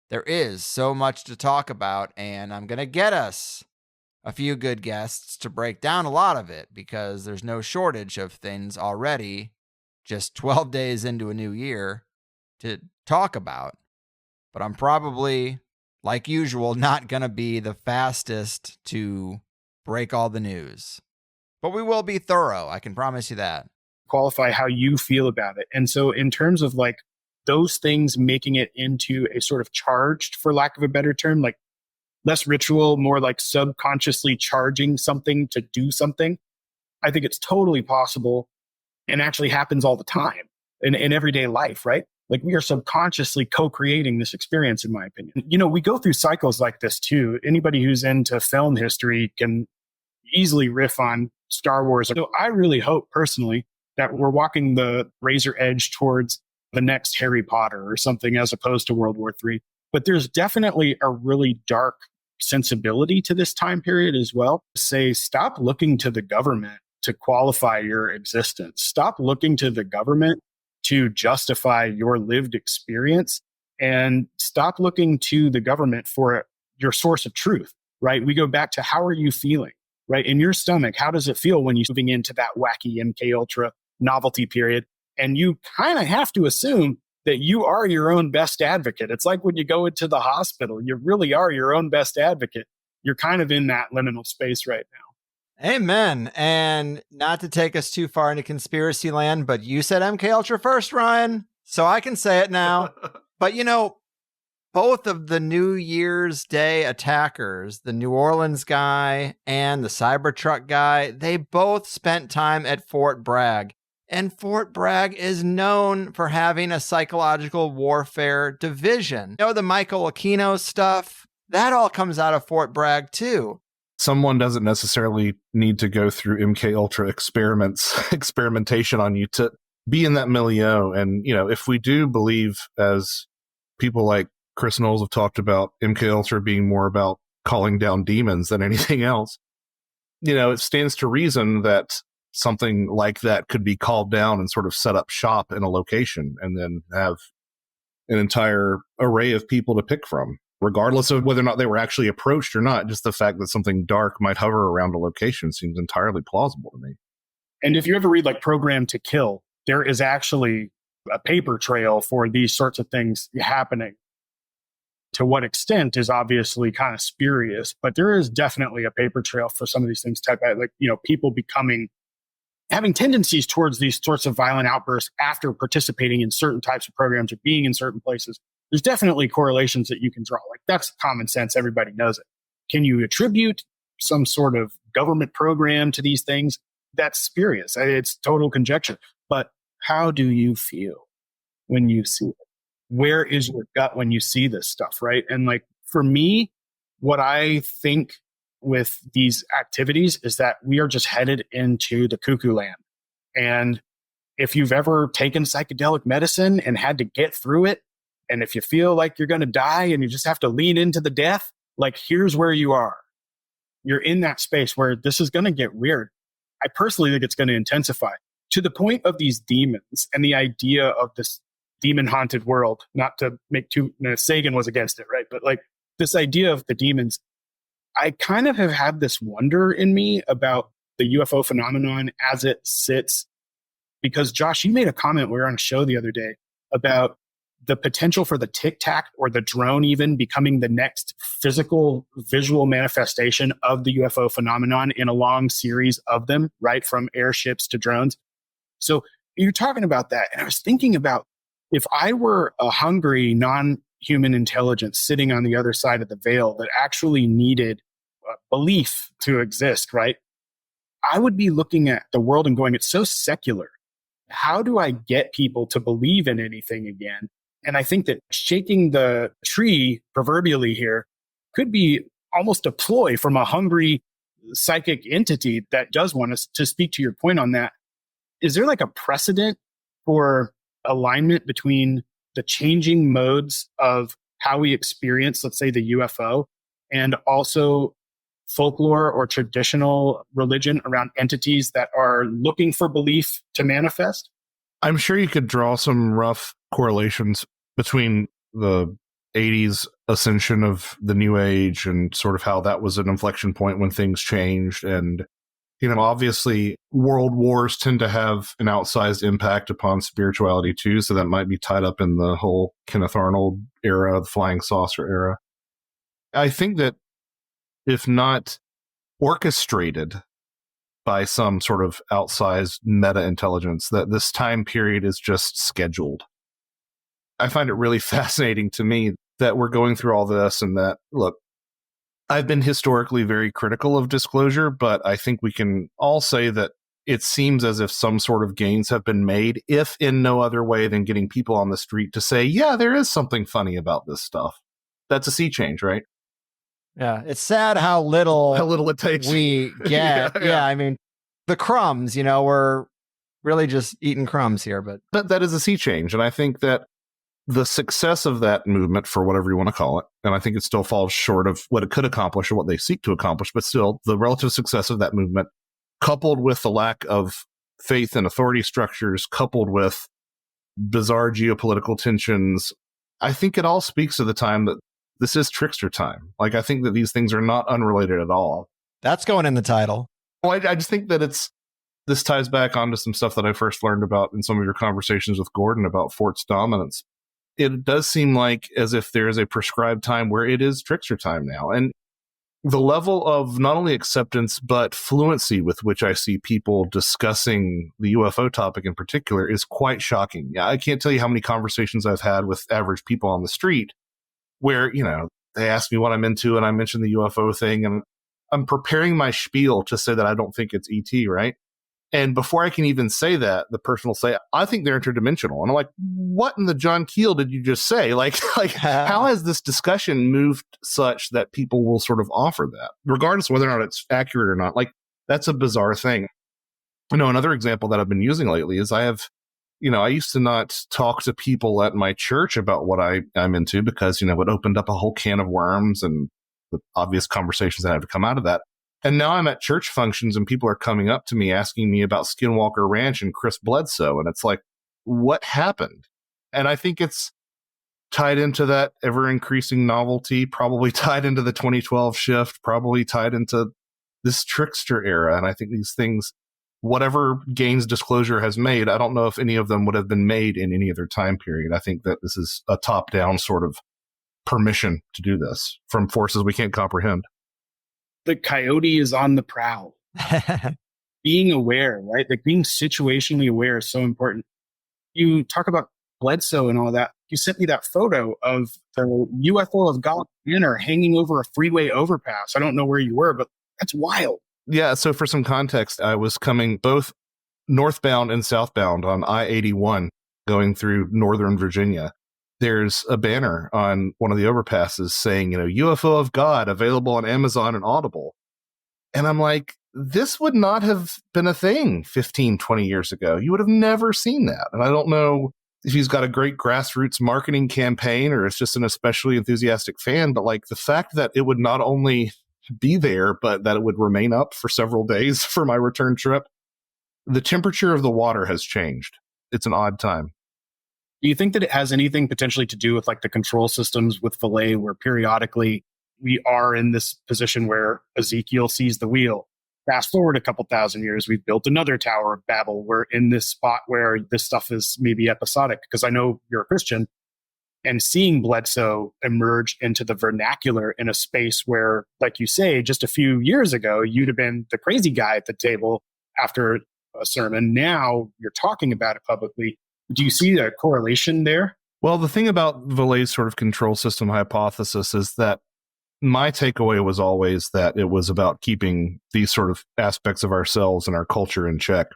There is so much to talk about, and I'm going to get us a few good guests to break down a lot of it because there's no shortage of things already, just 12 days into a new year, to talk about. But I'm probably, like usual, not going to be the fastest to break all the news. But we will be thorough, I can promise you that. Qualify how you feel about it. And so in terms of like those things making it into a sort of charged, for lack of a better term, like less ritual, more like subconsciously charging something to do something, I think it's totally possible and actually happens all the time in everyday life, right? Like we are subconsciously co-creating this experience, in my opinion. You know, we go through cycles like this too. Anybody who's into film history can easily riff on Star Wars. So I really hope personally that we're walking the razor edge towards the next Harry Potter or something as opposed to World War III. But there's definitely a really dark sensibility to this time period as well. Say, stop looking to the government to qualify your existence. Stop looking to the government to justify your lived experience, and stop looking to the government for your source of truth, right? We go back to how are you feeling, right? In your stomach, how does it feel when you're moving into that wacky MK Ultra novelty period? And you kind of have to assume that you are your own best advocate. It's like when you go into the hospital, you really are your own best advocate. You're kind of in that liminal space right now. Amen. And not to take us too far into conspiracy land, but you said MK Ultra first, Ryan, so I can say it now. But you know, both of the New Year's Day attackers, the New Orleans guy and the Cybertruck guy, they both spent time at Fort Bragg. And Fort Bragg is known for having a psychological warfare division. You know, the Michael Aquino stuff, that all comes out of Fort Bragg too. Someone doesn't necessarily need to go through MK Ultra experimentation on you to be in that milieu. And, you know, if we do believe, as people like Chris Knowles have talked about, MK Ultra being more about calling down demons than anything else, you know, it stands to reason that something like that could be called down and sort of set up shop in a location and then have an entire array of people to pick from, regardless of whether or not they were actually approached or not. Just the fact that something dark might hover around a location seems entirely plausible to me. And if you ever read like Program to Kill, there is actually a paper trail for these sorts of things happening. To what extent is obviously kind of spurious, but there is definitely a paper trail for some of these things like, you know, people having tendencies towards these sorts of violent outbursts after participating in certain types of programs or being in certain places. There's definitely correlations that you can draw. Like that's common sense. Everybody knows it. Can you attribute some sort of government program to these things? That's spurious. It's total conjecture. But how do you feel when you see it? Where is your gut when you see this stuff, right? And like for me, what I think with these activities is that we are just headed into the cuckoo land. And if you've ever taken psychedelic medicine and had to get through it, and if you feel like you're going to die and you just have to lean into the death, like here's where you are. You're in that space where this is going to get weird. I personally think it's going to intensify to the point of these demons and the idea of this demon haunted world. Not to make Sagan was against it, right? But like this idea of the demons, I kind of have had this wonder in me about the UFO phenomenon as it sits. Because Josh, you made a comment, we were on a show the other day, about the potential for the Tic Tac or the drone even becoming the next physical visual manifestation of the UFO phenomenon in a long series of them, right? From airships to drones. So you're talking about that. And I was thinking about if I were a hungry, non-human intelligence sitting on the other side of the veil that actually needed belief to exist, right? I would be looking at the world and going, it's so secular. How do I get people to believe in anything again? And I think that shaking the tree, proverbially here, could be almost a ploy from a hungry psychic entity that does want us to speak to your point on that. Is there like a precedent for alignment between the changing modes of how we experience, let's say, the UFO, and also folklore or traditional religion around entities that are looking for belief to manifest? I'm sure you could draw some rough correlations between the 80s ascension of the New Age and sort of how that was an inflection point when things changed. And, obviously world wars tend to have an outsized impact upon spirituality too. So that might be tied up in the whole Kenneth Arnold era, the flying saucer era. I think that if not orchestrated by some sort of outsized meta intelligence, that this time period is just scheduled. I find it really fascinating to me that we're going through all this and that, look, I've been historically very critical of disclosure, but I think we can all say that it seems as if some sort of gains have been made, if in no other way than getting people on the street to say, yeah, there is something funny about this stuff. That's a sea change, right? Yeah, it's sad how little it takes. we get. Yeah, I mean, the crumbs, we're really just eating crumbs here. But that is a sea change. And I think that the success of that movement, for whatever you want to call it, and I think it still falls short of what it could accomplish or what they seek to accomplish, but still, the relative success of that movement, coupled with the lack of faith in authority structures, coupled with bizarre geopolitical tensions, I think it all speaks to the time that this is trickster time. Like, I think that these things are not unrelated at all. That's going in the title. Well, I just think that this ties back onto some stuff that I first learned about in some of your conversations with Gordon about Fort's dominance. It does seem like as if there is a prescribed time where it is trickster time now. And the level of not only acceptance, but fluency with which I see people discussing the UFO topic in particular is quite shocking. I can't tell you how many conversations I've had with average people on the street where, they ask me what I'm into and I mention the UFO thing and I'm preparing my spiel to say that I don't think it's ET, right? And before I can even say that, the person will say, I think they're interdimensional. And I'm like, what in the John Keel did you just say? Like how has this discussion moved such that people will sort of offer that, regardless of whether or not it's accurate or not? Like, that's a bizarre thing. Another example that I've been using lately is I used to not talk to people at my church about what I'm into because, it opened up a whole can of worms and the obvious conversations that have to come out of that. And now I'm at church functions and people are coming up to me asking me about Skinwalker Ranch and Chris Bledsoe. And it's like, what happened? And I think it's tied into that ever increasing novelty, probably tied into the 2012 shift, probably tied into this trickster era. And I think these things, whatever gains disclosure has made, I don't know if any of them would have been made in any other time period. I think that this is a top-down sort of permission to do this from forces we can't comprehend. The coyote is on the prowl. Being aware, right? Like being situationally aware is so important. You talk about Bledsoe and all that. You sent me that photo of the UFO of God banner hanging over a freeway overpass. I don't know where you were, but that's wild. Yeah. So for some context, I was coming both northbound and southbound on I-81 going through Northern Virginia. There's a banner on one of the overpasses saying, UFO of God available on Amazon and Audible. And I'm like, this would not have been a thing 15, 20 years ago. You would have never seen that. And I don't know if he's got a great grassroots marketing campaign or it's just an especially enthusiastic fan, but like the fact that it would not only be there, but that it would remain up for several days for my return trip. The temperature of the water has changed. It's an odd time. Do you think that it has anything potentially to do with like the control systems with Philae, where periodically we are in this position where Ezekiel sees the wheel? Fast forward a couple thousand years, we've built another Tower of Babel. We're in this spot where this stuff is maybe episodic, because I know you're a Christian, and seeing Bledsoe emerge into the vernacular in a space where, like you say, just a few years ago, you'd have been the crazy guy at the table after a sermon. Now you're talking about it publicly. Do you see a correlation there? Well, the thing about Philae's sort of control system hypothesis is that my takeaway was always that it was about keeping these sort of aspects of ourselves and our culture in check.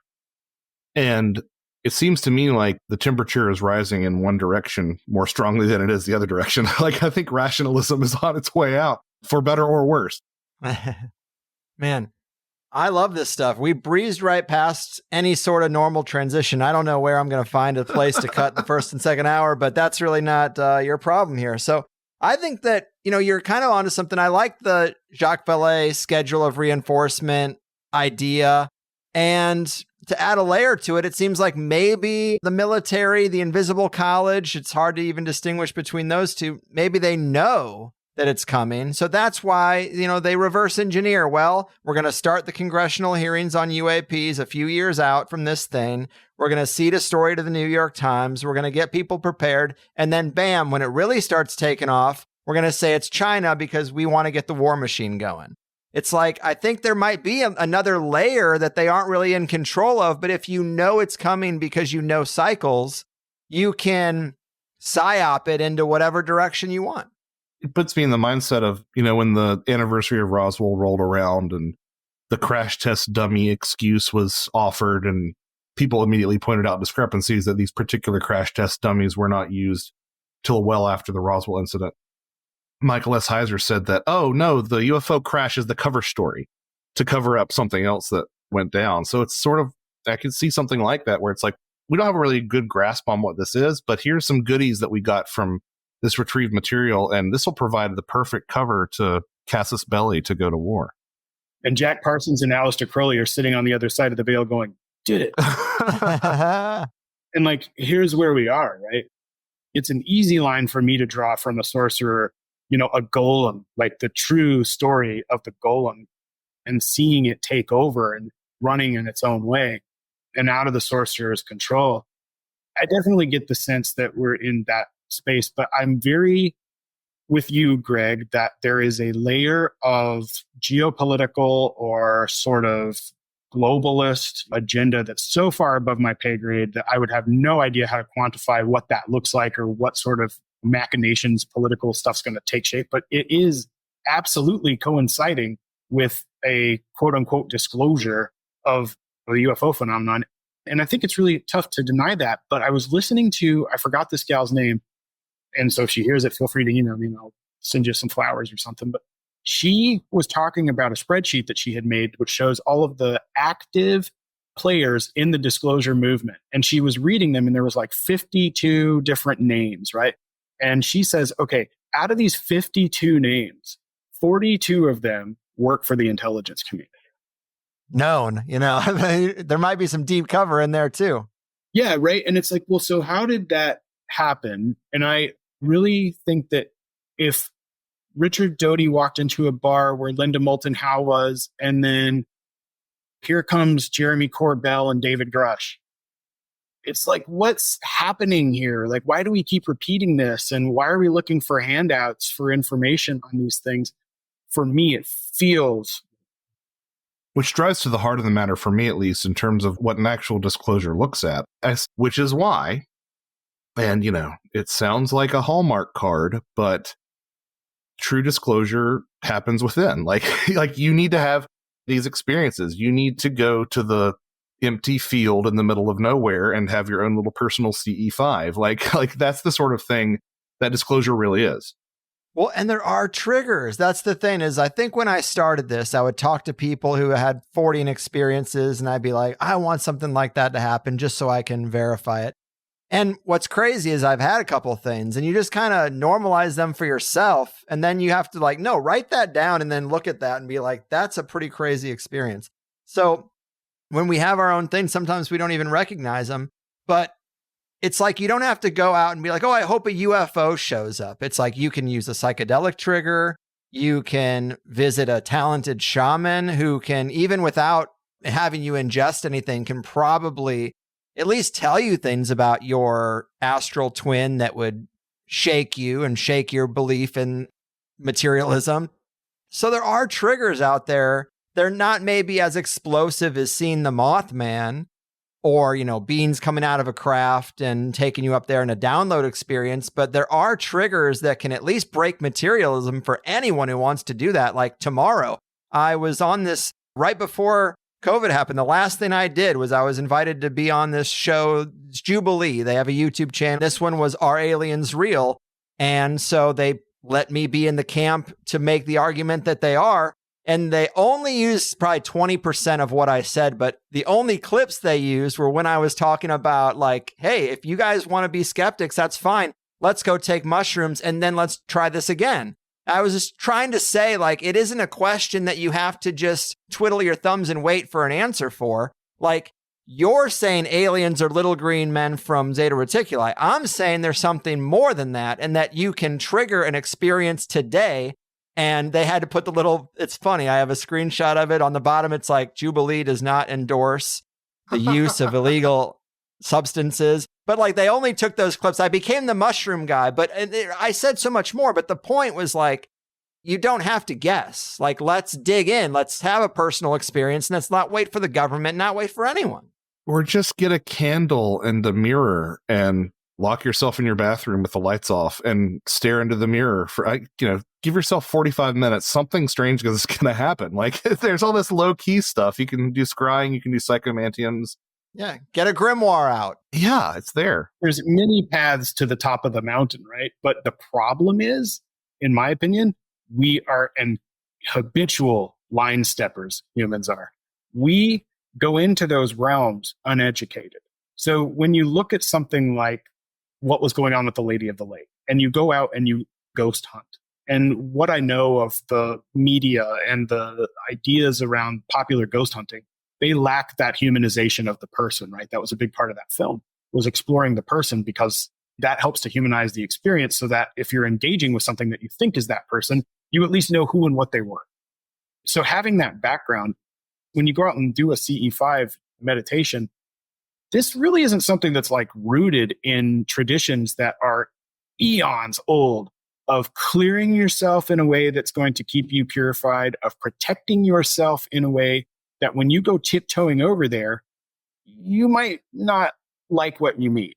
And it seems to me like the temperature is rising in one direction more strongly than it is the other direction. Like, I think rationalism is on its way out, for better or worse. Man, I love this stuff. We breezed right past any sort of normal transition. I don't know where I'm going to find a place to cut the first and second hour, but that's really not your problem here. So I think that, you're kind of onto something. I like the Jacques Vallée schedule of reinforcement idea. And to add a layer to it, it seems like maybe the military, the invisible college, it's hard to even distinguish between those two. Maybe they know that it's coming. So that's why, they reverse engineer. Well, we're going to start the congressional hearings on UAPs a few years out from this thing. We're going to seed a story to the New York Times. We're going to get people prepared. And then bam, when it really starts taking off, we're going to say it's China because we want to get the war machine going. It's like, I think there might be another layer that they aren't really in control of. But if you know it's coming because you know cycles, you can psyop it into whatever direction you want. It puts me in the mindset of, when the anniversary of Roswell rolled around and the crash test dummy excuse was offered and people immediately pointed out discrepancies that these particular crash test dummies were not used till well after the Roswell incident. Michael S. Heiser said that, oh no, the UFO crash is the cover story to cover up something else that went down. So it's sort of, I could see something like that where it's like, we don't have a really good grasp on what this is, but here's some goodies that we got from this retrieved material, and this will provide the perfect cover to Casus Belli to go to war. And Jack Parsons and Aleister Crowley are sitting on the other side of the veil going, did it. And here's where we are, right? It's an easy line for me to draw from a sorcerer, a golem, like the true story of the golem, and seeing it take over and running in its own way and out of the sorcerer's control. I definitely get the sense that we're in that space, but I'm very with you, Greg, that there is a layer of geopolitical or sort of globalist agenda that's so far above my pay grade that I would have no idea how to quantify what that looks like or what sort of machinations, political stuff's going to take shape. But it is absolutely coinciding with a quote unquote disclosure of the UFO phenomenon. And I think it's really tough to deny that. But I was listening to, I forgot this gal's name. And so if she hears it, feel free to email me and I'll send you some flowers or something. But she was talking about a spreadsheet that she had made, which shows all of the active players in the disclosure movement. And she was reading them and there was 52 different names, right? And she says, okay, out of these 52 names, 42 of them work for the intelligence community. Known, there might be some deep cover in there too. Yeah, right. And it's well, so how did that happen? And I really think that if Richard Doty walked into a bar where Linda Moulton Howe was, and then here comes Jeremy Corbell and David Grush, it's what's happening here? Why do we keep repeating this? And why are we looking for handouts for information on these things? For me, it feels... Which drives to the heart of the matter, for me at least, in terms of what an actual disclosure looks at, which is why, and it sounds like a Hallmark card, but true disclosure happens within. You need to have these experiences. You need to go to the empty field in the middle of nowhere and have your own little personal CE5. That's the sort of thing that disclosure really is. Well, and there are triggers. That's the thing is, I think when I started this, I would talk to people who had 40 experiences and I'd be like, I want something like that to happen just so I can verify it. And what's crazy is I've had a couple of things and you just kind of normalize them for yourself. And then you have to write that down and then look at that and be like, that's a pretty crazy experience. So when we have our own things, sometimes we don't even recognize them, but it's you don't have to go out and be like, oh, I hope a UFO shows up. It's you can use a psychedelic trigger. You can visit a talented shaman who can, even without having you ingest anything, can probably at least tell you things about your astral twin that would shake you and shake your belief in materialism. So there are triggers out there. They're not maybe as explosive as seeing the Mothman, or, beings coming out of a craft and taking you up there in a download experience. But there are triggers that can at least break materialism for anyone who wants to do that. Like tomorrow, I was on this right before COVID happened. The last thing I did was I was invited to be on this show, Jubilee. They have a YouTube channel. This one was Are Aliens Real? And so they let me be in the camp to make the argument that they are. And they only used probably 20% of what I said, but the only clips they used were when I was talking about hey, if you guys want to be skeptics, that's fine. Let's go take mushrooms and then let's try this again. I was just trying to say it isn't a question that you have to just twiddle your thumbs and wait for an answer for. You're saying aliens are little green men from Zeta Reticuli. I'm saying there's something more than that, and that you can trigger an experience today. And they had to put the little, it's funny, I have a screenshot of it. On the bottom, it's like, Jubilee does not endorse the use of illegal substances. But like, they only took those clips. I became the mushroom guy, but I said so much more. But the point was like, you don't have to guess. Like, let's dig in. Let's have a personal experience. And let's not wait for the government, not wait for anyone. Or just get a candle and a mirror and lock yourself in your bathroom with the lights off and stare into the mirror for, give yourself 45 minutes. Something strange is going to happen. Like, there's all this low key stuff. You can do scrying, you can do psychomantiums. Yeah, get a grimoire out. Yeah, it's there. There's many paths to the top of the mountain, right? But the problem is, in my opinion, we are habitual line steppers, humans are. We go into those realms uneducated. So when you look at something like what was going on with the Lady of the Lake, and you go out and you ghost hunt, and what I know of the media and the ideas around popular ghost hunting, they lack that humanization of the person, right? That was a big part of that film, was exploring the person, because that helps to humanize the experience, so that if you're engaging with something that you think is that person, you at least know who and what they were. So having that background, when you go out and do a CE5 meditation, this really isn't something that's like rooted in traditions that are eons old, of clearing yourself in a way that's going to keep you purified, of protecting yourself in a way that when you go tiptoeing over there, you might not like what you meet.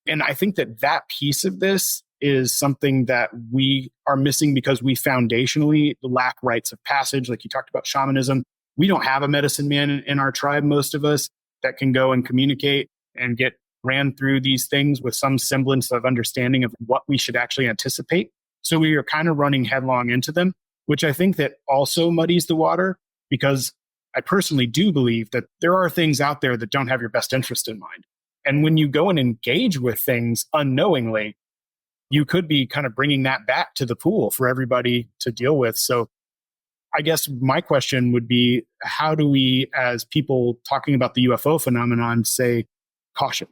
And I think that that piece of this is something that we are missing, because we foundationally lack rites of passage. Like you talked about shamanism. We don't have a medicine man in our tribe, most of us, that can go and communicate and get ran through these things with some semblance of understanding of what we should actually anticipate. So we are kind of running headlong into them, which I think that also muddies the water, because I personally do believe that there are things out there that don't have your best interest in mind. And when you go and engage with things unknowingly, you could be kind of bringing that back to the pool for everybody to deal with. So I guess my question would be, how do we, as people talking about the UFO phenomenon, say caution?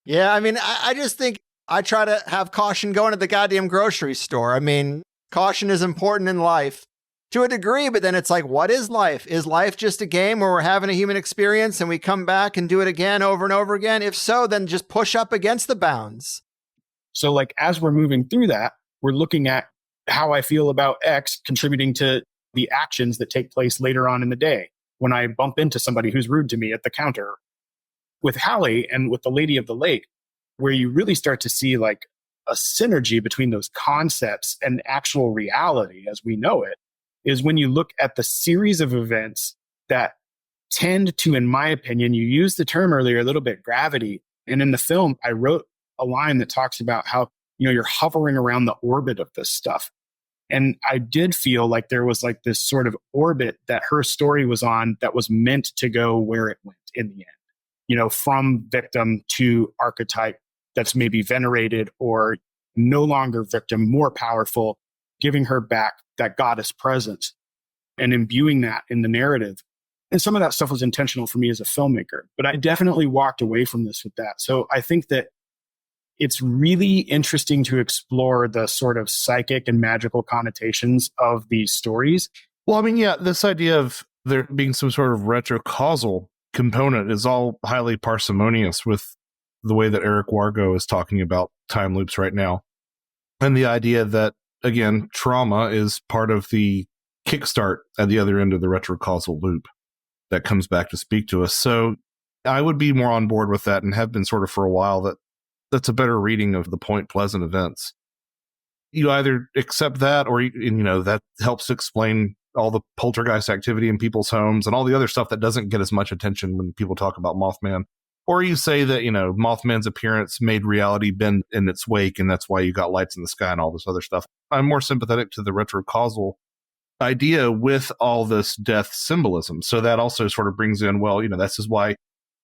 Yeah, I mean, I just think I try to have caution going to the goddamn grocery store. I mean, caution is important in life to a degree, but then it's like, what is life? Is life just a game where we're having a human experience and we come back and do it again over and over again? If so, then just push up against the bounds. So like, as we're moving through that, we're looking at how I feel about X contributing to the actions that take place later on in the day when I bump into somebody who's rude to me at the counter. With Hallie and with the Lady of the Lake, where you really start to see like a synergy between those concepts and actual reality as we know it, is when you look at the series of events that tend to, in my opinion, you used the term earlier a little bit, gravity. And in the film, I wrote a line that talks about how, you're hovering around the orbit of this stuff. And I did feel like there was like this sort of orbit that her story was on that was meant to go where it went in the end, from victim to archetype that's maybe venerated or no longer victim, more powerful, giving her back that goddess presence and imbuing that in the narrative. And some of that stuff was intentional for me as a filmmaker, but I definitely walked away from this with that. So I think that it's really interesting to explore the sort of psychic and magical connotations of these stories. Well, I mean, yeah, this idea of there being some sort of retrocausal component is all highly parsimonious with the way that Eric Wargo is talking about time loops right now. And the idea that, again, trauma is part of the kickstart at the other end of the retrocausal loop that comes back to speak to us. So I would be more on board with that, and have been sort of for a while, that's a better reading of the Point Pleasant events. You either accept that, or that helps explain all the poltergeist activity in people's homes and all the other stuff that doesn't get as much attention when people talk about Mothman. Or you say that, Mothman's appearance made reality bend in its wake, and that's why you got lights in the sky and all this other stuff. I'm more sympathetic to the retrocausal idea with all this death symbolism. So that also sort of brings in, this is why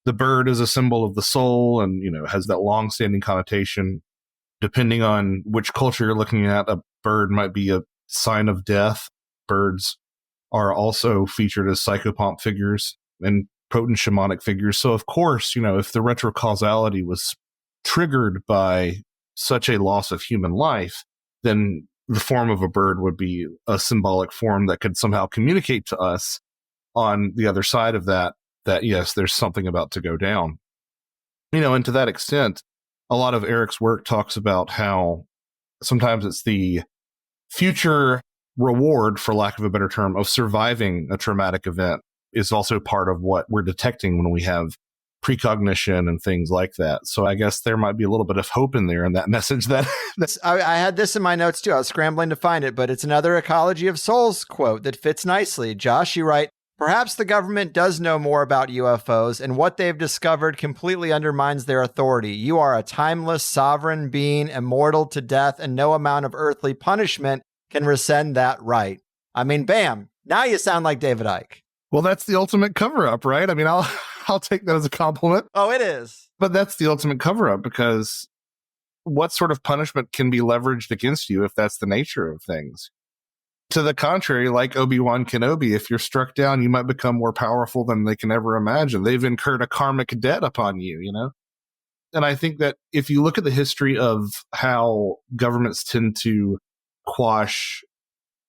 the bird is a symbol of the soul and, has that long-standing connotation. Depending on which culture you're looking at, a bird might be a sign of death. Birds are also featured as psychopomp figures and potent shamanic figures. So, of course, if the retrocausality was triggered by such a loss of human life, then the form of a bird would be a symbolic form that could somehow communicate to us on the other side of that yes, there's something about to go down. And to that extent, a lot of Eric's work talks about how sometimes it's the future reward, for lack of a better term, of surviving a traumatic event is also part of what we're detecting when we have precognition and things like that. So I guess there might be a little bit of hope in there in that message that's I had this in my notes too. I was scrambling to find it, but it's another Ecology of Souls quote that fits nicely. Josh, you write, perhaps the government does know more about UFOs, and what they've discovered completely undermines their authority. You are a timeless, sovereign being, immortal to death, and no amount of earthly punishment can rescind that right. I mean, bam. Now you sound like David Icke. Well, that's the ultimate cover-up, right? I mean, I'll take that as a compliment. Oh, it is. But that's the ultimate cover-up, because what sort of punishment can be leveraged against you if that's the nature of things? To the contrary, like Obi-Wan Kenobi, if you're struck down, you might become more powerful than they can ever imagine. They've incurred a karmic debt upon you, And I think that if you look at the history of how governments tend to quash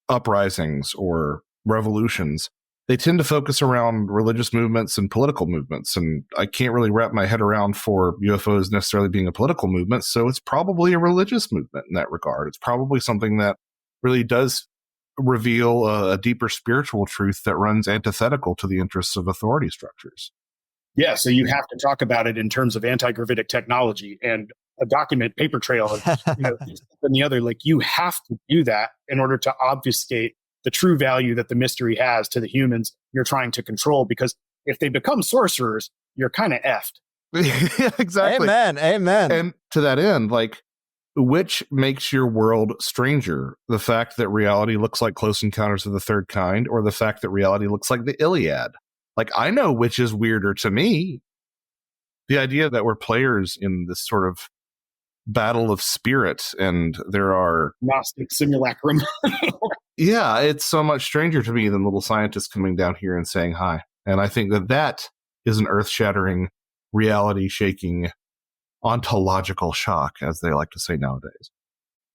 uprisings or revolutions, they tend to focus around religious movements and political movements. And I can't really wrap my head around for UFOs necessarily being a political movement. So it's probably a religious movement in that regard. It's probably something that really does reveal a deeper spiritual truth that runs antithetical to the interests of authority structures. Yeah, so you have to talk about it in terms of anti-gravitic technology and a document paper trail and the other. Like, you have to do that in order to obfuscate the true value that the mystery has to the humans you're trying to control, because if they become sorcerers, you're kind of effed. Yeah, exactly. Amen. And to that end, like, which makes your world stranger? The fact that reality looks like Close Encounters of the Third Kind, or the fact that reality looks like the Iliad? Like, I know which is weirder to me. The idea that we're players in this sort of battle of spirit, and there are Gnostic simulacrum. Yeah, it's so much stranger to me than little scientists coming down here and saying hi. And I think that is an earth-shattering, reality-shaking, ontological shock, as they like to say nowadays.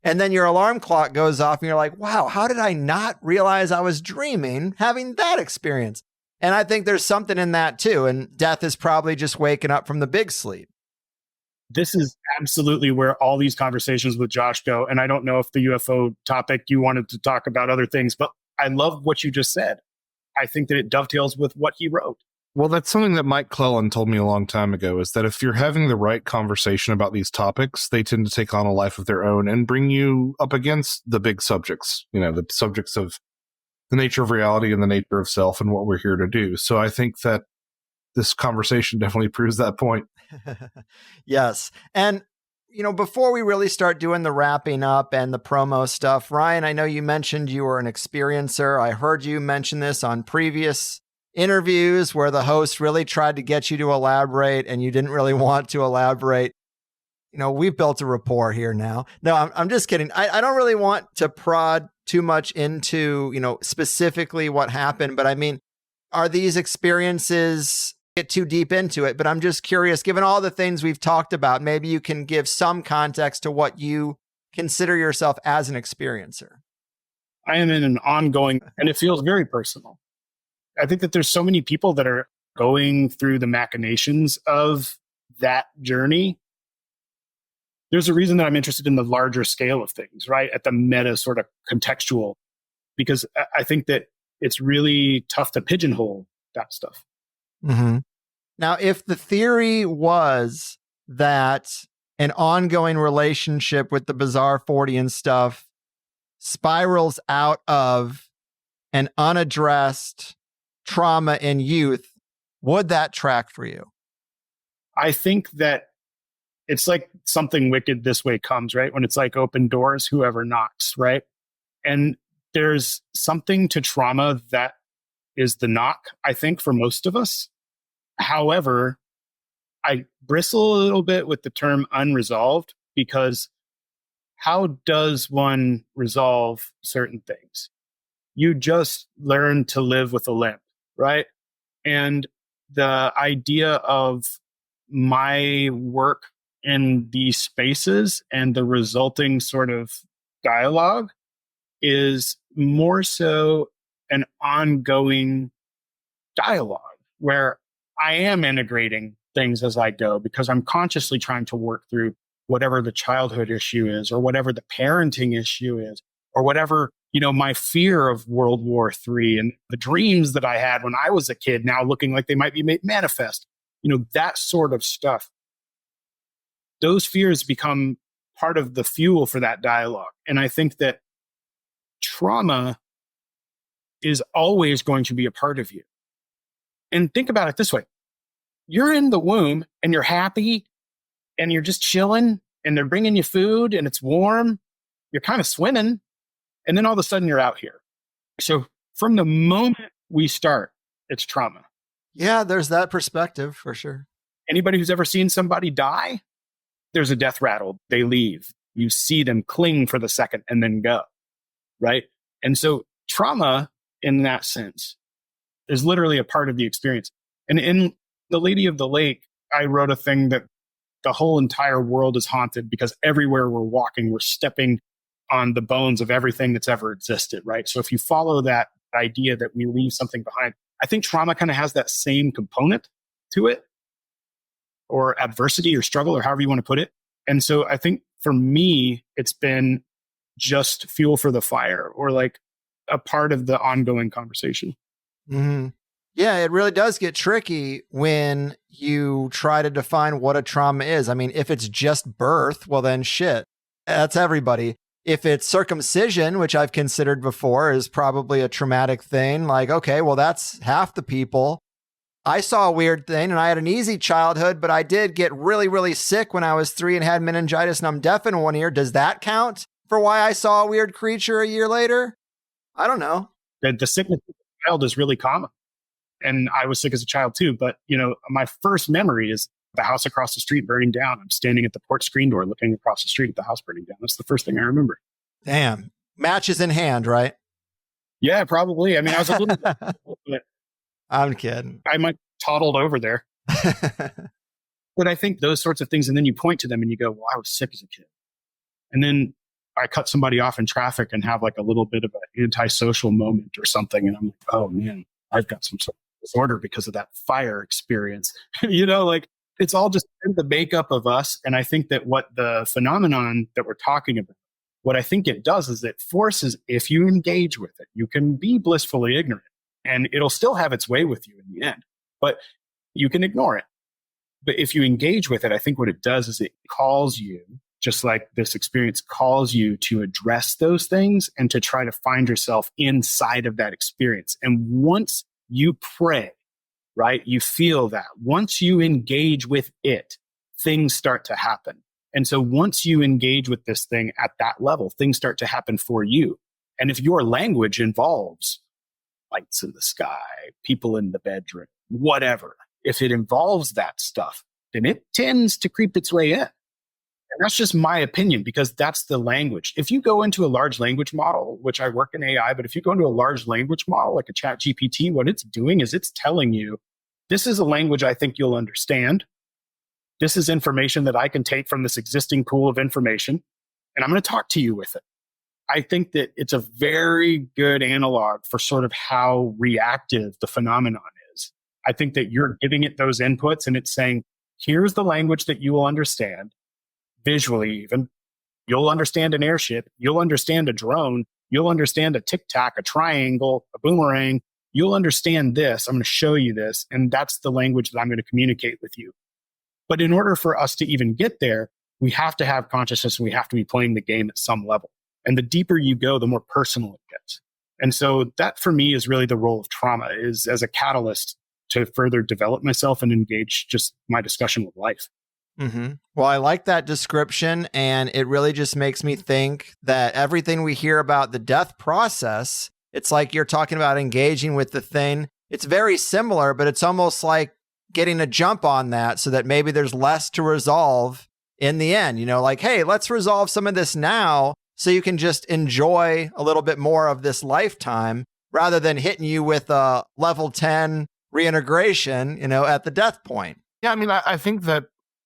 And then your alarm clock goes off and you're like, wow, how did I not realize I was dreaming having that experience? And I think there's something in that too. And death is probably just waking up from the big sleep. This is absolutely where all these conversations with Josh go. And I don't know if the UFO topic, you wanted to talk about other things, but I love what you just said. I think that it dovetails with what he wrote. Well, that's something that Mike Clellan told me a long time ago, is that if you're having the right conversation about these topics, they tend to take on a life of their own and bring you up against the big subjects, the subjects of the nature of reality and the nature of self and what we're here to do. So I think that this conversation definitely proves that point. Yes. And, before we really start doing the wrapping up and the promo stuff, Ryan, I know you mentioned you were an experiencer. I heard you mention this on previous interviews where the host really tried to get you to elaborate and you didn't really want to elaborate. We've built a rapport here now. No, I'm just kidding. I don't really want to prod too much into, specifically what happened, but I mean, are these experiences, get too deep into it, but I'm just curious, given all the things we've talked about, maybe you can give some context to what you consider yourself as an experiencer. I am in an ongoing, and it feels very personal. I think that there's so many people that are going through the machinations of that journey. There's a reason that I'm interested in the larger scale of things, right? At the meta sort of contextual, because I think that it's really tough to pigeonhole that stuff. Mm-hmm. Now, if the theory was that an ongoing relationship with the Bizarre 40 and stuff spirals out of an unaddressed trauma in youth, would that track for you? I think that it's like something wicked this way comes, right? When it's like open doors, whoever knocks, right? And there's something to trauma that is the knock, I think, for most of us. However, I bristle a little bit with the term unresolved, because how does one resolve certain things? You just learn to live with a limp, right? And the idea of my work in these spaces and the resulting sort of dialogue is more so an ongoing dialogue where I am integrating things as I go because I'm consciously trying to work through whatever the childhood issue is or whatever the parenting issue is or whatever, my fear of World War III and the dreams that I had when I was a kid now looking like they might be made manifest, that sort of stuff. Those fears become part of the fuel for that dialogue. And I think that trauma is always going to be a part of you. And think about it this way. You're in the womb and you're happy and you're just chilling and they're bringing you food and it's warm. You're kind of swimming. And then all of a sudden you're out here. So from the moment we start, it's trauma. Yeah, there's that perspective for sure. Anybody who's ever seen somebody die, there's a death rattle. They leave. You see them cling for the second and then go. Right? And so trauma in that sense is literally a part of the experience. And in The Lady of the Lake, I wrote a thing that the whole entire world is haunted because everywhere we're walking, we're stepping on the bones of everything that's ever existed, right? So if you follow that idea that we leave something behind, I think trauma kind of has that same component to it, or adversity or struggle, or however you want to put it. And so I think for me, it's been just fuel for the fire or like a part of the ongoing conversation. Mm-hmm. Yeah, it really does get tricky when you try to define what a trauma is. I mean, if it's just birth, well then shit, that's everybody. If it's circumcision, which I've considered before is probably a traumatic thing, like, okay, well, that's half the people. I saw a weird thing and I had an easy childhood, but I did get really, really sick when I was 3 and had meningitis and I'm deaf in one ear. Does that count for why I saw a weird creature a year later? I don't know. The sickness of a child is really common. And I was sick as a child too. But, my first memory is the house across the street burning down. I'm standing at the porch screen door looking across the street at the house burning down. That's the first thing I remember. Damn. Matches in hand, right? Yeah, probably. I mean, I was a little bit, I'm kidding. I might toddled over there. But I think those sorts of things, and then you point to them and you go, well, I was sick as a kid. And then I cut somebody off in traffic and have like a little bit of an antisocial moment or something. And I'm like, oh man, I've got some sort of disorder because of that fire experience. Like it's all just the makeup of us. And I think that what the phenomenon that we're talking about, what I think it does is it forces, if you engage with it, you can be blissfully ignorant and it'll still have its way with you in the end, but you can ignore it. But if you engage with it, I think what it does is it calls you, just like this experience calls you to address those things and to try to find yourself inside of that experience. And once you pray, right, you feel that. Once you engage with it, things start to happen. And so once you engage with this thing at that level, things start to happen for you. And if your language involves lights in the sky, people in the bedroom, whatever, if it involves that stuff, then it tends to creep its way in. And that's just my opinion because that's the language. If you go into a large language model, which I work in AI, but if you go into a large language model like a chat GPT, what it's doing is it's telling you, this is a language I think you'll understand. This is information that I can take from this existing pool of information, and I'm going to talk to you with it. I think that it's a very good analog for sort of how reactive the phenomenon is. I think that you're giving it those inputs and it's saying, here's the language that you will understand. Visually even, you'll understand an airship, you'll understand a drone, you'll understand a tic-tac, a triangle, a boomerang, you'll understand this, I'm going to show you this, and that's the language that I'm going to communicate with you. But in order for us to even get there, we have to have consciousness and we have to be playing the game at some level. And the deeper you go, the more personal it gets. And so that for me is really the role of trauma, is as a catalyst to further develop myself and engage just my discussion with life. Mm-hmm. Well, I like that description, and it really just makes me think that everything we hear about the death process, it's like you're talking about engaging with the thing. It's very similar, but it's almost like getting a jump on that so that maybe there's less to resolve in the end. Like, hey, let's resolve some of this now so you can just enjoy a little bit more of this lifetime rather than hitting you with a level 10 reintegration, at the death point. Yeah, I mean, I think that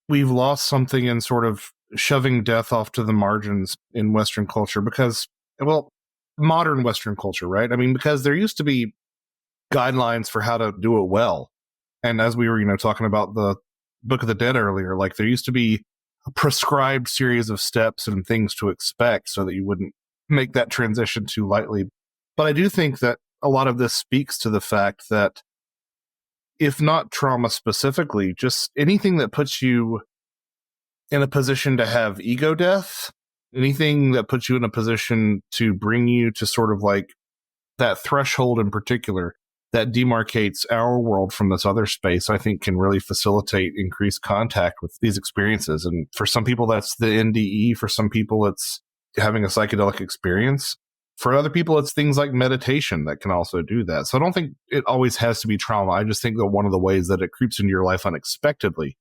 we've lost something in sort of shoving death off to the margins in Western culture because, well, modern Western culture, right? I mean, because there used to be guidelines for how to do it well. And as we were, talking about the Book of the Dead earlier, like there used to be a prescribed series of steps and things to expect so that you wouldn't make that transition too lightly. But I do think that a lot of this speaks to the fact that if not trauma specifically, just anything that puts you in a position to have ego death, anything that puts you in a position to bring you to sort of like that threshold in particular that demarcates our world from this other space, I think can really facilitate increased contact with these experiences. And for some people, that's the NDE. For some people, it's having a psychedelic experience. For other people, it's things like meditation that can also do that. So I don't think it always has to be trauma. I just think that one of the ways that it creeps into your life unexpectedly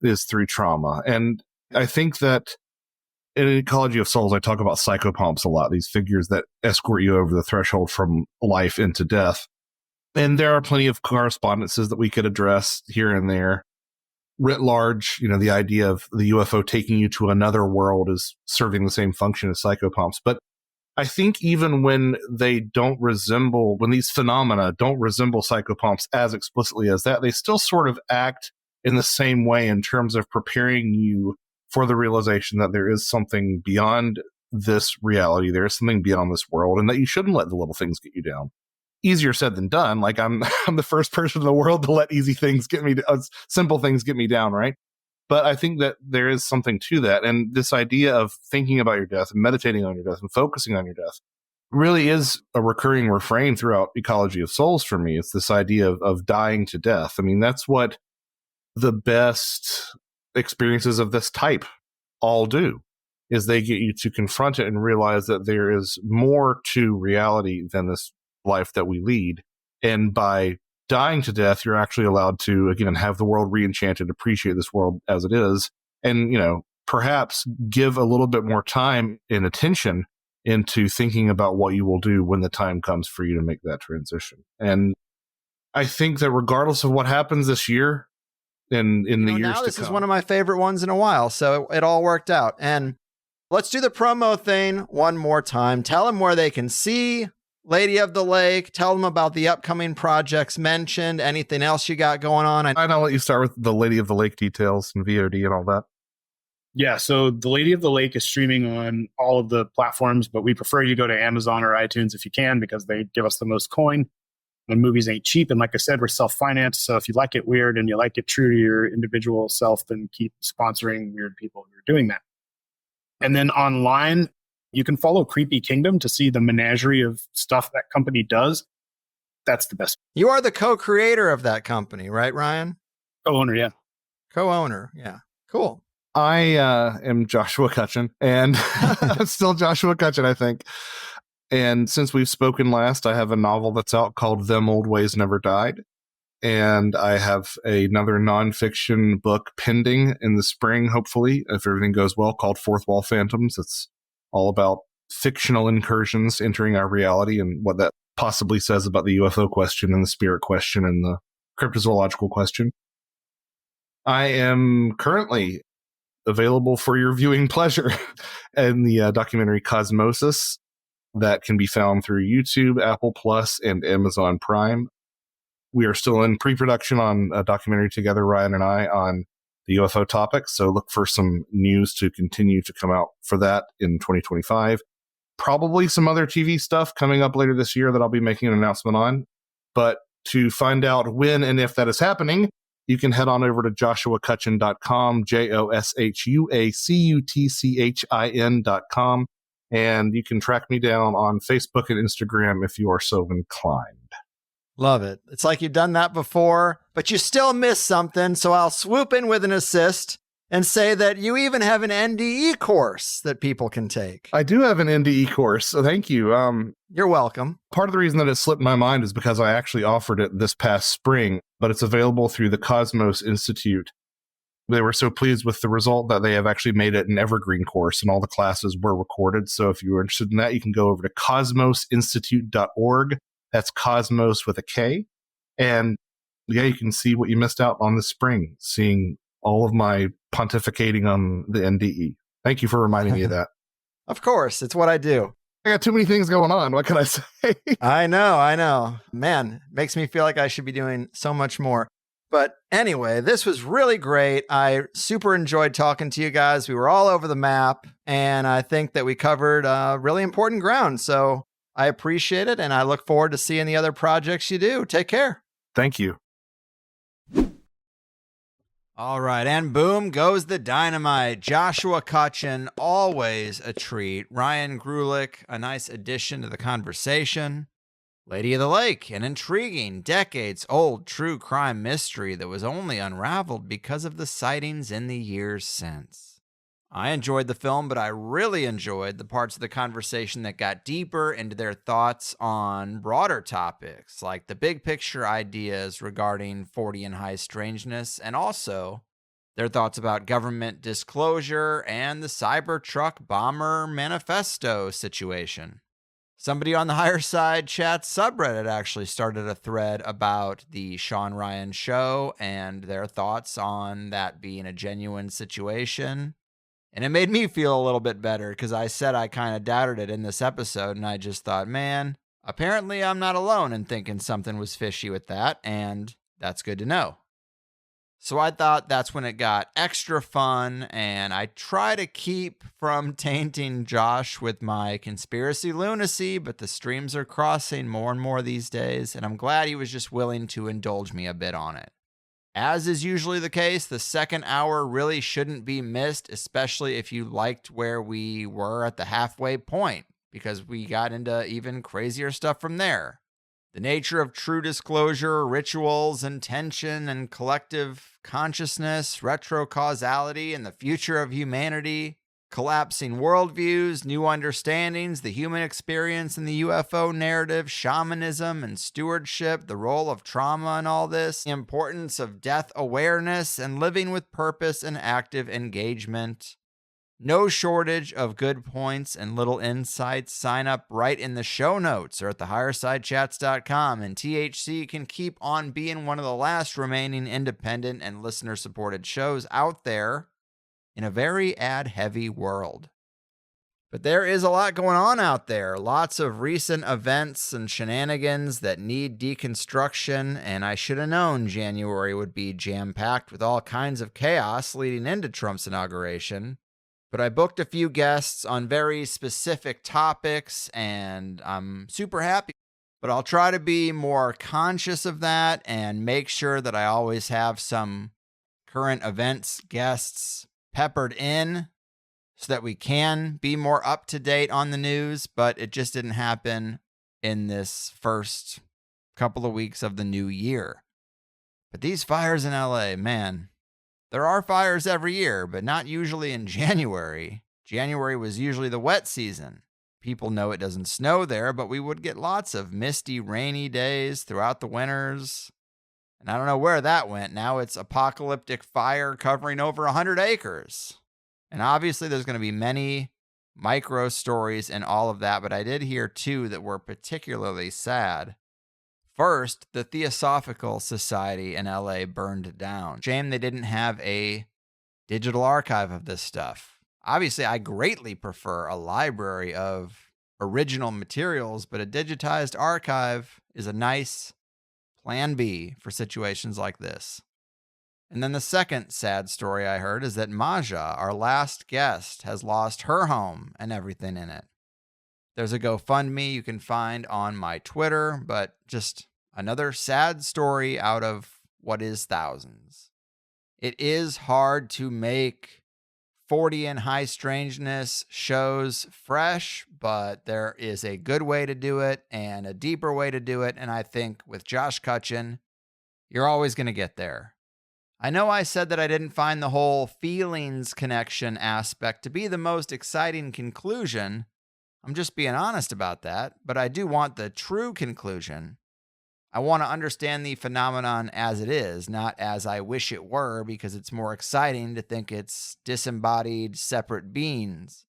is through trauma. And I think that in Ecology of Souls, I talk about psychopomps a lot, these figures that escort you over the threshold from life into death. And there are plenty of correspondences that we could address here and there. Writ large, the idea of the UFO taking you to another world is serving the same function as psychopomps. But I think even when when these phenomena don't resemble psychopomps as explicitly as that, they still sort of act in the same way in terms of preparing you for the realization that there is something beyond this reality, there is something beyond this world, and that you shouldn't let the little things get you down. Easier said than done. Like I'm the first person in the world to let simple things get me down, right? But I think that there is something to that. And this idea of thinking about your death and meditating on your death and focusing on your death really is a recurring refrain throughout Ecology of Souls for me. It's this idea of dying to death. I mean, that's what the best experiences of this type all do, is they get you to confront it and realize that there is more to reality than this life that we lead. And by dying to death, you're actually allowed to, again, have the world re-enchanted, appreciate this world as it is, and, perhaps give a little bit more time and attention into thinking about what you will do when the time comes for you to make that transition. And I think that regardless of what happens this year and in the years to come. This is one of my favorite ones in a while, so it all worked out. And let's do the promo thing one more time. Tell them where they can see Lady of the Lake. Tell them about the upcoming projects mentioned. Anything else you got going on? I'll let you start with the Lady of the Lake details and VOD and all that. Yeah, so the Lady of the Lake is streaming on all of the platforms, but we prefer you go to Amazon or iTunes if you can, because they give us the most coin. And movies ain't cheap. And like I said, we're self-financed. So if you like it weird and you like it true to your individual self, then keep sponsoring weird people who are doing that. And then online, you can follow Creepy Kingdom to see the menagerie of stuff that company does. That's the best. You are the co-creator of that company, right, Ryan? Co-owner, yeah. Co-owner, yeah. Cool. I am Joshua Cutchin, and I'm still Joshua Cutchin, I think. And since we've spoken last, I have a novel that's out called Them Old Ways Never Died. And I have another nonfiction book pending in the spring, hopefully, if everything goes well, called Fourth Wall Phantoms. It's all about fictional incursions entering our reality and what that possibly says about the UFO question and the spirit question and the cryptozoological question. I am currently available for your viewing pleasure in the documentary Cosmosis that can be found through YouTube, Apple Plus, and Amazon Prime. We are still in pre-production on a documentary together, Ryan and I, on the UFO topic. So look for some news to continue to come out for that in 2025. Probably some other TV stuff coming up later this year that I'll be making an announcement on. But to find out when and if that is happening, you can head on over to joshuacutchin.com, JOSHUACUTCHIN.com. And you can track me down on Facebook and Instagram if you are so inclined. Love it. It's like you've done that before, but you still miss something. So I'll swoop in with an assist and say that you even have an NDE course that people can take. I do have an NDE course, so thank you. You're welcome. Part of the reason that it slipped my mind is because I actually offered it this past spring, but it's available through the Cosmos Institute. they were so pleased with the result that they have actually made it an evergreen course, and all the classes were recorded. So if you're interested in that, you can go over to cosmosinstitute.org. That's Cosmos with a K. And yeah, you can see what you missed out on this spring, seeing all of my pontificating on the NDE. Thank you for reminding me of that. Of course, it's what I do. I got too many things going on. What can I say? I know. Man, makes me feel like I should be doing so much more. But anyway, this was really great. I super enjoyed talking to you guys. We were all over the map, and I think that we covered really important ground. So I appreciate it, and I look forward to seeing the other projects you do. Take care. Thank you. All right, and boom goes the dynamite. Joshua Cutchin, always a treat. Ryan Grulich, a nice addition to the conversation. Lady of the Lake, an intriguing, decades-old true crime mystery that was only unraveled because of the sightings in the years since. I enjoyed the film, but I really enjoyed the parts of the conversation that got deeper into their thoughts on broader topics, like the big picture ideas regarding 40 and high strangeness, and also their thoughts about government disclosure and the Cybertruck bomber manifesto situation. Somebody on the Higherside Chats subreddit actually started a thread about the Sean Ryan show and their thoughts on that being a genuine situation. And it made me feel a little bit better because I said I kind of doubted it in this episode, and I just thought, man, apparently I'm not alone in thinking something was fishy with that, and that's good to know. So I thought that's when it got extra fun, and I try to keep from tainting Josh with my conspiracy lunacy, but the streams are crossing more and more these days, and I'm glad he was just willing to indulge me a bit on it. As is usually the case, the second hour really shouldn't be missed, especially if you liked where we were at the halfway point, because we got into even crazier stuff from there. The nature of true disclosure, rituals, intention, and collective consciousness, retrocausality, and the future of humanity, collapsing worldviews, new understandings, the human experience and the UFO narrative, shamanism and stewardship, the role of trauma and all this, the importance of death awareness, and living with purpose and active engagement. No shortage of good points and little insights. Sign up right in the show notes or at thehighersidechats.com, and THC can keep on being one of the last remaining independent and listener-supported shows out there in a very ad-heavy world. But there is a lot going on out there. Lots of recent events and shenanigans that need deconstruction, and I should have known January would be jam-packed with all kinds of chaos leading into Trump's inauguration. But I booked a few guests on very specific topics, and I'm super happy. But I'll try to be more conscious of that and make sure that I always have some current events guests peppered in so that we can be more up to date on the news. But it just didn't happen in this first couple of weeks of the new year. But these fires in LA, man. There are fires every year, but not usually in January. January was usually the wet season. People know it doesn't snow there, but we would get lots of misty, rainy days throughout the winters. And I don't know where that went. Now it's apocalyptic fire covering over 100 acres. And obviously there's going to be many micro stories and all of that, but I did hear two that were particularly sad. First, the Theosophical Society in LA burned down. Shame they didn't have a digital archive of this stuff. Obviously, I greatly prefer a library of original materials, but a digitized archive is a nice plan B for situations like this. And then the second sad story I heard is that Maja, our last guest, has lost her home and everything in it. There's a GoFundMe you can find on my Twitter, but just another sad story out of what is thousands. It is hard to make 40 and high strangeness shows fresh, but there is a good way to do it and a deeper way to do it. And I think with Josh Cutchin, you're always going to get there. I know I said that I didn't find the whole feelings connection aspect to be the most exciting conclusion. I'm just being honest about that, but I do want the true conclusion. I want to understand the phenomenon as it is, not as I wish it were, because it's more exciting to think it's disembodied, separate beings.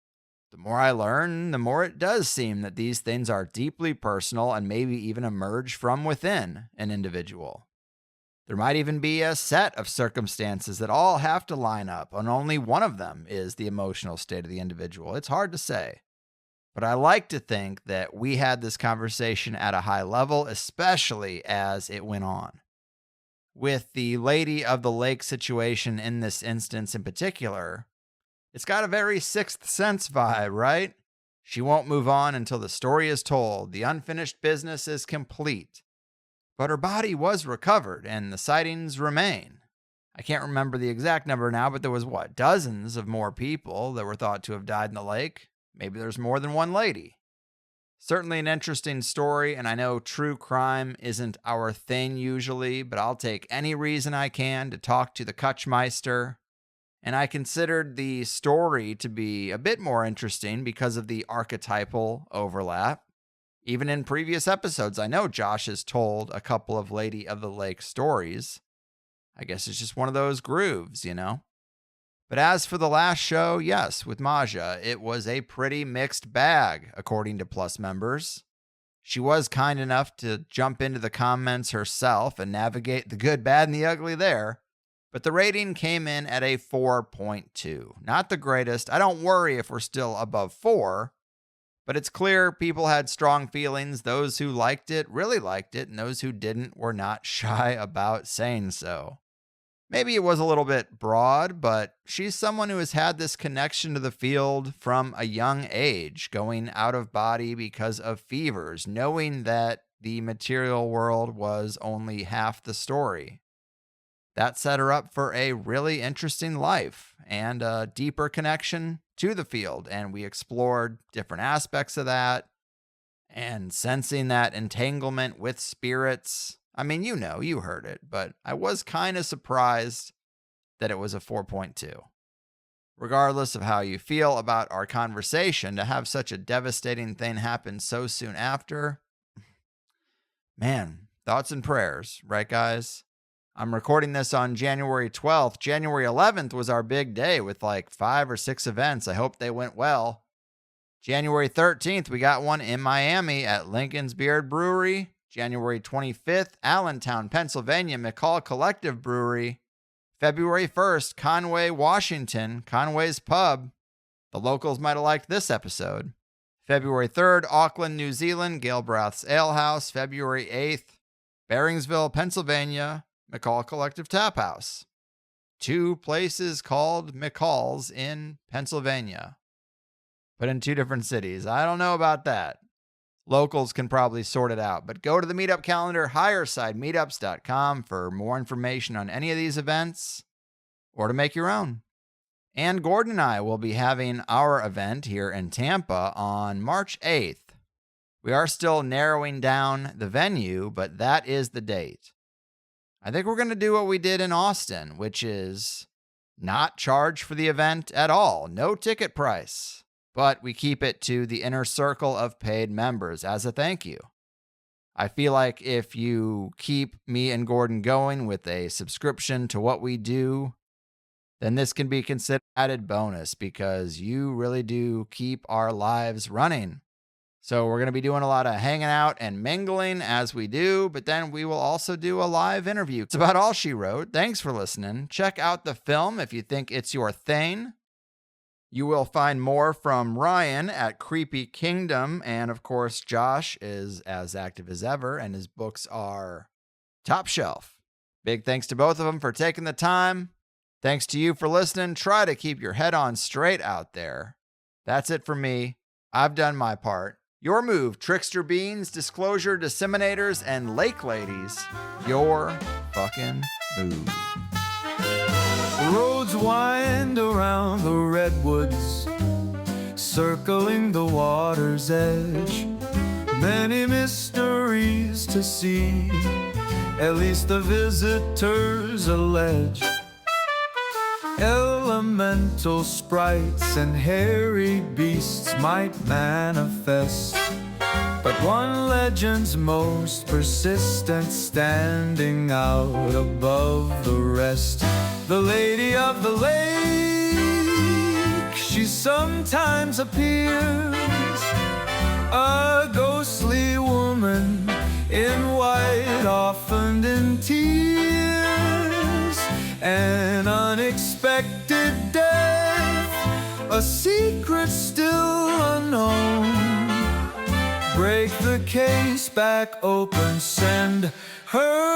The more I learn, the more it does seem that these things are deeply personal and maybe even emerge from within an individual. There might even be a set of circumstances that all have to line up, and only one of them is the emotional state of the individual. It's hard to say. But I like to think that we had this conversation at a high level, especially as it went on. With the Lady of the Lake situation in this instance in particular, it's got a very Sixth Sense vibe, right? She won't move on until the story is told. The unfinished business is complete. But her body was recovered, and the sightings remain. I can't remember the exact number now, but there was, dozens of more people that were thought to have died in the lake. Maybe there's more than one lady. Certainly an interesting story, and I know true crime isn't our thing usually, but I'll take any reason I can to talk to the Kutchmeister. And I considered the story to be a bit more interesting because of the archetypal overlap. Even in previous episodes, I know Josh has told a couple of Lady of the Lake stories. I guess it's just one of those grooves, you know? But as for the last show, yes, with Maja, it was a pretty mixed bag, according to Plus members. She was kind enough to jump into the comments herself and navigate the good, bad, and the ugly there. But the rating came in at a 4.2. Not the greatest. I don't worry if we're still above 4. But it's clear people had strong feelings. Those who liked it really liked it, and those who didn't were not shy about saying so. Maybe it was a little bit broad, but she's someone who has had this connection to the field from a young age, going out of body because of fevers, knowing that the material world was only half the story. That set her up for a really interesting life and a deeper connection to the field, and we explored different aspects of that and sensing that entanglement with spirits. I mean, you heard it, but I was kind of surprised that it was a 4.2. Regardless of how you feel about our conversation, to have such a devastating thing happen so soon after, man, thoughts and prayers, right, guys? I'm recording this on January 12th. January 11th was our big day with like 5 or 6 events. I hope they went well. January 13th, we got one in Miami at Lincoln's Beard Brewery. January 25th, Allentown, Pennsylvania, McCall Collective Brewery. February 1st, Conway, Washington, Conway's Pub. The locals might have liked this episode. February 3rd, Auckland, New Zealand, Galebrath's Ale House. February 8th, Beringsville, Pennsylvania, McCall Collective Tap House. 2 places called McCall's in Pennsylvania, but in 2 different cities. I don't know about that. Locals can probably sort it out, but go to the meetup calendar, HighersideMeetups.com, for more information on any of these events or to make your own. And Gordon and I will be having our event here in Tampa on March 8th. We are still narrowing down the venue, but that is the date. I think we're going to do what we did in Austin, which is not charge for the event at all. No ticket price. But we keep it to the inner circle of paid members as a thank you. I feel like if you keep me and Gordon going with a subscription to what we do, then this can be considered added bonus because you really do keep our lives running. So we're going to be doing a lot of hanging out and mingling as we do, but then we will also do a live interview. It's about all she wrote. Thanks for listening. Check out the film if you think it's your thing. You will find more from Ryan at Creepy Kingdom, and of course, Josh is as active as ever, and his books are top shelf. Big thanks to both of them for taking the time. Thanks to you for listening. Try to keep your head on straight out there. That's it for me. I've done my part. Your move, trickster beans, disclosure disseminators, and lake ladies. Your fucking move. Roads wind around the redwoods, circling the water's edge. Many mysteries to see, at least the visitors allege. Elemental sprites and hairy beasts might manifest but one legend's most persistent, standing out above the rest. The Lady of the Lake, she sometimes appears, a ghostly woman in white, often in tears. An unexpected death, a secret still unknown. Break the case back open, send her